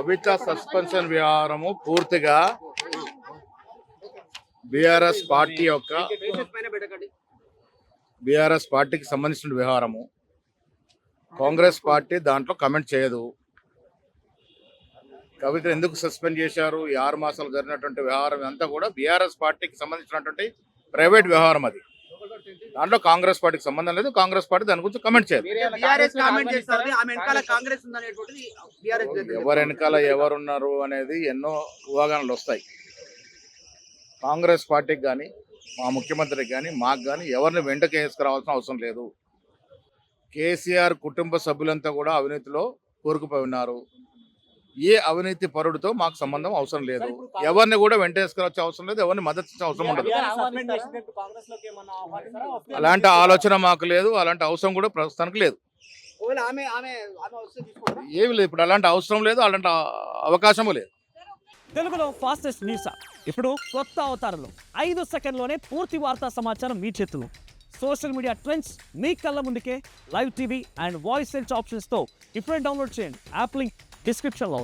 కవిత suspension వ్యవహారము పూర్తిగా BRS పార్టీకి సంబంధించిన వ్యవహారము. కాంగ్రెస్ పార్టీ దాంట్లో కమెంట్ చేయదు. కవిత ఎందుకు సస్పెండ్ చేశారు, ఈ 6 మాసాలు జరిగినటువంటి వ్యవహారం అంతా కూడా బీఆర్ఎస్ పార్టీకి సంబంధించినటువంటి ప్రైవేట్ వ్యవహారం. అది దాంట్లో కాంగ్రెస్ పార్టీకి సంబంధం లేదు. కాంగ్రెస్ పార్టీ దాని గురించి కమెంట్ చేయదు. ఎవరు వెనకాల ఎవరున్నారు అనేది ఎన్నో ఊహాగానాలు వస్తాయి. కాంగ్రెస్ పార్టీకి కానీ, మా ముఖ్యమంత్రికి కానీ, మాకు కానీ ఎవరిని వెంటకి వేసుకురావాల్సిన అవసరం లేదు. కేసీఆర్ కుటుంబ సభ్యులంతా కూడా అవినీతిలో కూరుకుపోయి ఉన్నారు. ఏ అవినీతి పరుడితో మాకు సంబంధం అవసరం లేదు. ఎవరిని కూడా వెంట వేసుకురావచ్చే అవసరం లేదు. ఎవరిని మద్దతు ఇచ్చే అవసరం ఉండదు. అలాంటి ఆలోచన మాకు లేదు. అలాంటి అవసరం కూడా ప్రస్తుతానికి లేదు. ఏమి లేదు. ఇప్పుడు అలాంటి అవసరం లేదు. అలాంటి అవకాశము లేదు. తెలుగులో ఫాస్టెస్ట్ న్యూస్ ఇప్పుడు కొత్త అవతారంలో 5 సెకండ్లోనే పూర్తి వార్తా సమాచారం మీ చేతుల్లో. సోషల్ మీడియా ట్రెండ్స్ మీ కళ్ళ ముందుకే live TV and voice search ఆప్షన్స్తో ఇప్పుడే డౌన్లోడ్ చేయండి. యాప్ లింక్ డిస్క్రిప్షన్లో.